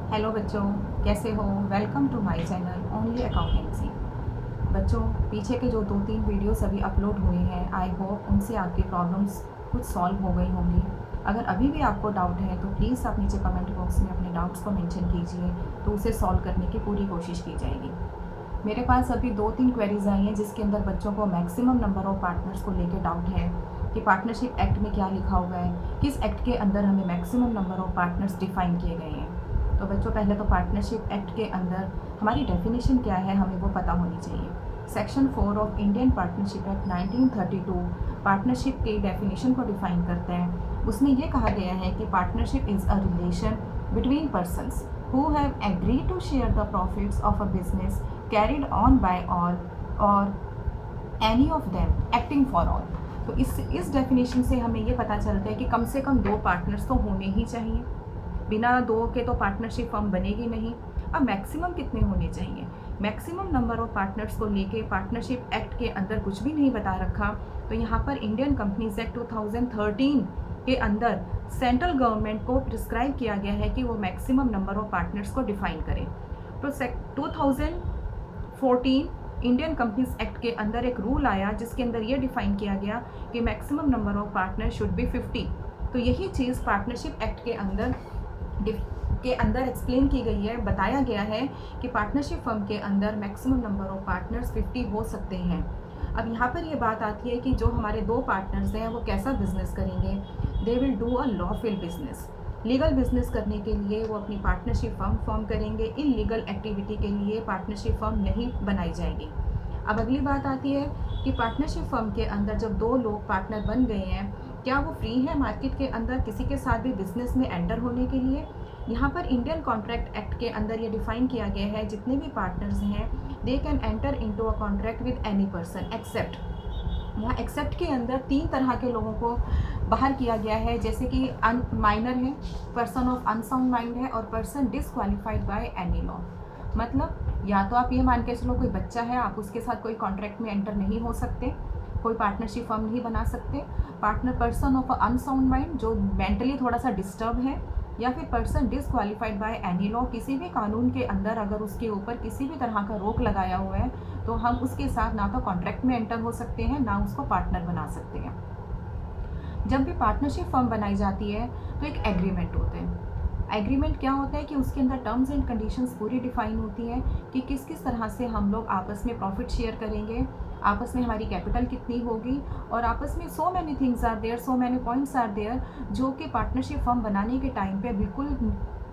Hello बच्चों, कैसे हो? Welcome to my channel only accountancy. बच्चों, पीछे के जो 2-3 वीडियोस अभी अपलोड हुए हैं, आई होप उनसे आपकी प्रॉब्लम्स कुछ सॉल्व हो गई होंगी। अगर अभी भी आपको डाउट है तो प्लीज़ आप नीचे कमेंट बॉक्स में अपने डाउट्स को मेंशन कीजिए, तो उसे सॉल्व करने की पूरी कोशिश की जाएगी। मेरे पास अभी 2-3 क्वेरीज आई हैं जिसके अंदर बच्चों को मैक्सिमम नंबर ऑफ पार्टनर्स को लेकर डाउट है कि पार्टनरशिप एक्ट में क्या लिखा हुआ है, किस एक्ट के अंदर हमें maximum number of partners define किए गए हैं। तो बच्चों, पहले तो पार्टनरशिप एक्ट के अंदर हमारी डेफिनेशन क्या है हमें वो पता होनी चाहिए। Section 4 of Indian partnership act 1932 partnership की डेफिनेशन को डिफाइन करता है। उसमें ये कहा गया है कि partnership is a relation between persons who have agreed to share the profits of a business carried on by all or any of them acting for all। तो इस डेफिनेशन से हमें ये पता चलता है कि कम से कम 2 पार्टनर्स तो होने ही चाहिए। बिना 2 के तो पार्टनरशिप फर्म बनेगी नहीं। अब मैक्सिमम कितने होने चाहिए? मैक्सिमम नंबर ऑफ पार्टनर्स को लेके पार्टनरशिप एक्ट के अंदर कुछ भी नहीं बता रखा। तो यहाँ पर इंडियन कंपनीज एक्ट 2013 के अंदर सेंट्रल गवर्नमेंट को प्रिस्क्राइब किया गया है कि वो मैक्सिमम नंबर ऑफ पार्टनर्स को डिफाइन करें। तो 2014 इंडियन कंपनीज एक्ट के अंदर एक रूल आया जिसके अंदर ये डिफाइन किया गया कि maximum number of partner should be 50। तो यही चीज़ पार्टनरशिप एक्ट के अंदर एक्सप्लेन की गई है, बताया गया है कि पार्टनरशिप फर्म के अंदर मैक्सिमम नंबर ऑफ पार्टनर्स 50 हो सकते हैं। अब यहाँ पर ये बात आती है कि जो हमारे 2 पार्टनर्स हैं वो कैसा बिजनेस करेंगे। They will do a lawful business. Legal business करने के लिए वो अपनी पार्टनरशिप फर्म फॉर्म करेंगे। इलीगल एक्टिविटी के लिए पार्टनरशिप फर्म नहीं बनाई जाएगी। अब अगली बात आती है कि पार्टनरशिप फर्म के अंदर जब 2 लोग पार्टनर बन गए हैं, क्या वो फ्री है मार्केट के अंदर किसी के साथ भी बिजनेस में एंटर होने के लिए? यहाँ पर इंडियन कॉन्ट्रैक्ट एक्ट के अंदर ये डिफाइन किया गया है जितने भी पार्टनर्स हैं they can enter into a contract with any person except. यहाँ एक्सेप्ट के अंदर 3 तरह के लोगों को बाहर किया गया है, जैसे कि माइनर है, पर्सन ऑफ अनसाउंड माइंड है और person disqualified by any law. मतलब या तो आप ये मान के चलो कोई बच्चा है, आप उसके साथ कोई कॉन्ट्रैक्ट में एंटर नहीं हो सकते, कोई पार्टनरशिप फर्म नहीं बना सकते। Partner person of unsound mind जो मेंटली थोड़ा सा डिस्टर्ब है, या फिर person disqualified by any law, किसी भी कानून के अंदर अगर उसके ऊपर किसी भी तरह का रोक लगाया हुआ है तो हम उसके साथ ना तो कॉन्ट्रैक्ट में एंटर हो सकते हैं ना उसको पार्टनर बना सकते हैं। जब भी पार्टनरशिप फर्म बनाई जाती है तो एक एग्रीमेंट होते हैं। एग्रीमेंट क्या होता है कि उसके अंदर टर्म्स एंड कंडीशंस पूरी डिफाइन होती हैं कि किस किस तरह से हम लोग आपस में प्रॉफिट शेयर करेंगे, आपस में हमारी कैपिटल कितनी होगी, और आपस में so many things are there, so many points are there जो कि पार्टनरशिप फर्म बनाने के टाइम पे बिल्कुल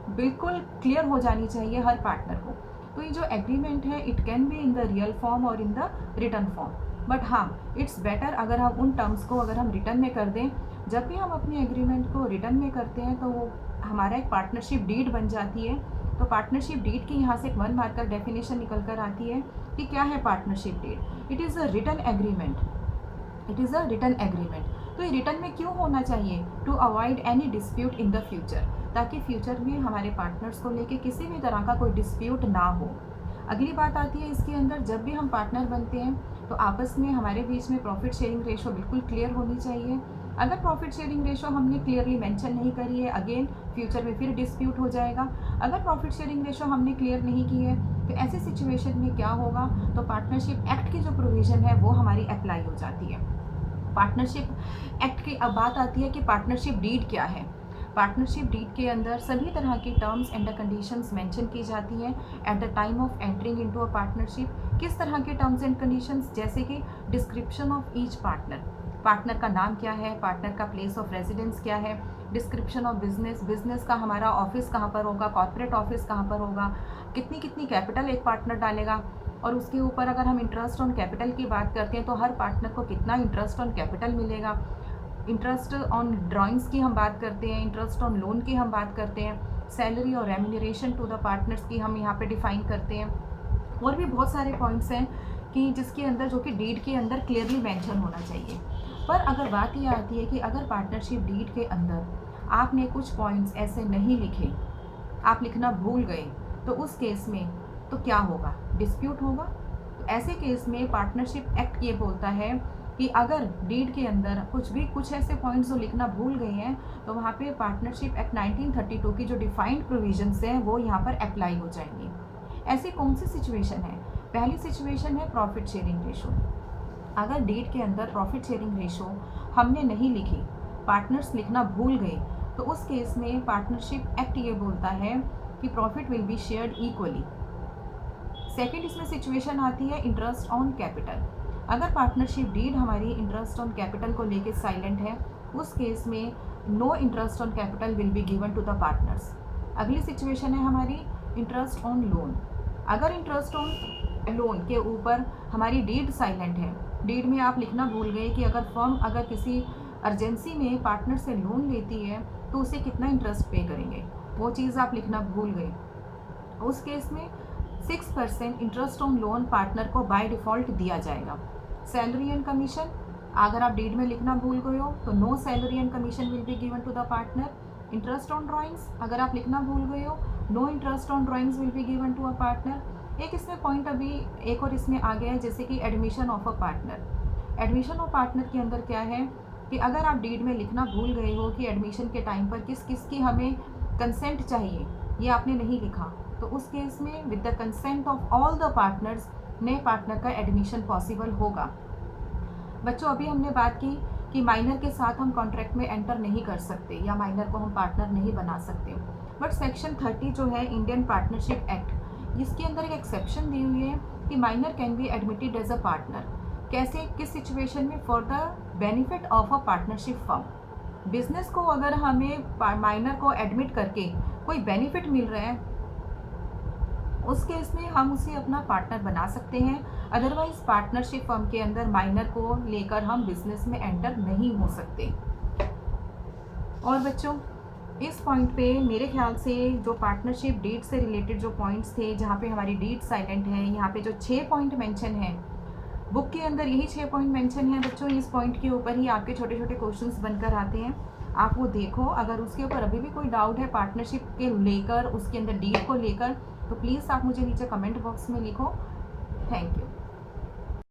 बिल्कुल क्लियर हो जानी चाहिए हर पार्टनर को। तो ये जो एग्रीमेंट है it can be in the real form और in the written form, but हाँ इट्स बेटर अगर हम उन टर्म्स को अगर हम रिटन में कर दें। जब भी हम अपने एग्रीमेंट को रिटन में करते हैं तो वो हमारा एक पार्टनरशिप डीड बन जाती है। तो पार्टनरशिप डीड की यहाँ से एक 1 मार्कर डेफिनेशन निकल कर आती है कि क्या है partnership deed. It is a written agreement. It is a written agreement. तो ये रिटन में क्यों होना चाहिए? To avoid any dispute in the future, ताकि फ्यूचर में हमारे पार्टनर्स को लेके किसी भी तरह का कोई डिस्प्यूट ना हो। अगली बात आती है इसके अंदर, जब भी हम पार्टनर बनते हैं तो आपस में हमारे बीच में प्रॉफिट शेयरिंग रेशो बिल्कुल क्लियर होनी चाहिए। अगर प्रॉफिट शेयरिंग रेशो हमने क्लियरली मेंशन नहीं करी है, अगेन फ्यूचर में फिर डिस्प्यूट हो जाएगा। अगर प्रॉफिट शेयरिंग रेशो हमने क्लियर नहीं की है तो ऐसी सिचुएशन में क्या होगा, तो पार्टनरशिप एक्ट की जो प्रोविज़न है वो हमारी अप्लाई हो जाती है। पार्टनरशिप एक्ट की अब बात आती है कि पार्टनरशिप डीड क्या है। पार्टनरशिप डीड के अंदर सभी तरह की टर्म्स एंड कंडीशंस मेंशन की जाती हैं at the time of entering into a partnership. किस तरह के टर्म्स एंड कंडीशंस, जैसे कि description of each partner, partner का नाम क्या है, पार्टनर का प्लेस ऑफ रेजिडेंस क्या है, डिस्क्रिप्शन ऑफ बिजनेस, बिजनेस का हमारा ऑफिस कहाँ पर होगा, कॉर्पोरेट ऑफिस कहाँ पर होगा, कितनी कितनी कैपिटल एक पार्टनर डालेगा, और उसके ऊपर अगर हम इंटरेस्ट ऑन कैपिटल की बात करते हैं तो हर पार्टनर को कितना इंटरेस्ट ऑन कैपिटल मिलेगा। इंटरेस्ट ऑन ड्राइंग्स की हम बात करते हैं, इंटरेस्ट ऑन लोन की हम बात करते हैं, सैलरी और रेम्यूनरेशन टू द पार्टनर्स की हम यहाँ पे डिफाइन करते हैं। और भी बहुत सारे पॉइंट्स हैं कि जिसके अंदर जो कि डीड के अंदर क्लियरली मेंशन होना चाहिए। पर अगर बात ये आती है कि अगर पार्टनरशिप डीड के अंदर आपने कुछ पॉइंट्स ऐसे नहीं लिखे, आप लिखना भूल गए, तो उस केस में तो क्या होगा? डिस्प्यूट होगा। तो ऐसे केस में पार्टनरशिप एक्ट ये बोलता है कि अगर डीड के अंदर कुछ ऐसे पॉइंट्स जो लिखना भूल गए हैं तो वहाँ पे पार्टनरशिप एक्ट 1932 की जो डिफाइंड प्रोविजंस हैं वो यहाँ पर अप्लाई हो जाएंगी। ऐसी कौन सी सिचुएशन है? पहली सिचुएशन है प्रॉफिट शेयरिंग रेशो। अगर डीड के अंदर प्रॉफिट शेयरिंग रेशो हमने नहीं लिखी, पार्टनर्स लिखना भूल गए, तो उस केस में पार्टनरशिप एक्ट ये बोलता है कि profit will be shared equally. Second इसमें सिचुएशन आती है इंटरेस्ट ऑन कैपिटल। अगर पार्टनरशिप डीड हमारी इंटरेस्ट ऑन कैपिटल को लेके साइलेंट है, उस केस में no interest on capital will be given to the partners. अगली सिचुएशन है हमारी इंटरेस्ट ऑन लोन। अगर इंटरेस्ट ऑन लोन के ऊपर हमारी डीड साइलेंट है, डीड में आप लिखना भूल गए कि अगर फर्म अगर किसी अर्जेंसी में पार्टनर से लोन लेती है तो उसे कितना इंटरेस्ट पे करेंगे, वो चीज़ आप लिखना भूल गए, उस केस में 6% इंटरेस्ट ऑन लोन पार्टनर को बाय डिफ़ॉल्ट दिया जाएगा। सैलरी एंड कमीशन, अगर आप डीड में लिखना भूल गए हो तो no salary and commission will be given to the partner. Interest on drawings, अगर आप लिखना भूल गए हो, no interest on drawings will be given to a partner. एक इसमें पॉइंट अभी एक और इसमें आ गया है, जैसे कि admission of a partner. Admission of partner के अंदर क्या है कि अगर आप डीड में लिखना भूल गए हो कि एडमिशन के टाइम पर किस किस की हमें कंसेंट चाहिए, ये आपने नहीं लिखा, तो उस केस में with the consent of all the partners नए पार्टनर का एडमिशन पॉसिबल होगा। बच्चों, अभी हमने बात की कि माइनर के साथ हम कॉन्ट्रैक्ट में एंटर नहीं कर सकते या माइनर को हम पार्टनर नहीं बना सकते, बट सेक्शन 30 जो है इंडियन पार्टनरशिप एक्ट, इसके अंदर एक एक्सेप्शन दी हुई है कि minor can be admitted as a partner. कैसे, किस सिचुएशन में? For the benefit of a partnership firm. Business को अगर हमें माइनर को एडमिट करके कोई बेनिफिट मिल रहा है, उस केस में हम उसे अपना पार्टनर बना सकते हैं। अदरवाइज पार्टनरशिप फर्म के अंदर माइनर को लेकर हम बिजनेस में एंटर नहीं हो सकते। और बच्चों, इस पॉइंट पे मेरे ख्याल से जो पार्टनरशिप डीड से रिलेटेड जो पॉइंट्स थे, जहाँ पे हमारी डीड साइलेंट है, यहाँ पे जो 6 पॉइंट मेंशन है बुक के अंदर, यही 6 पॉइंट मेंशन है बच्चों। इस पॉइंट के ऊपर ही आपके छोटे छोटे क्वेश्चंस बनकर आते हैं, आप वो देखो। अगर उसके ऊपर अभी भी कोई डाउट है पार्टनरशिप के लेकर, उसके अंदर डीड को लेकर, तो प्लीज़ आप मुझे नीचे कमेंट बॉक्स में लिखो। Thank you.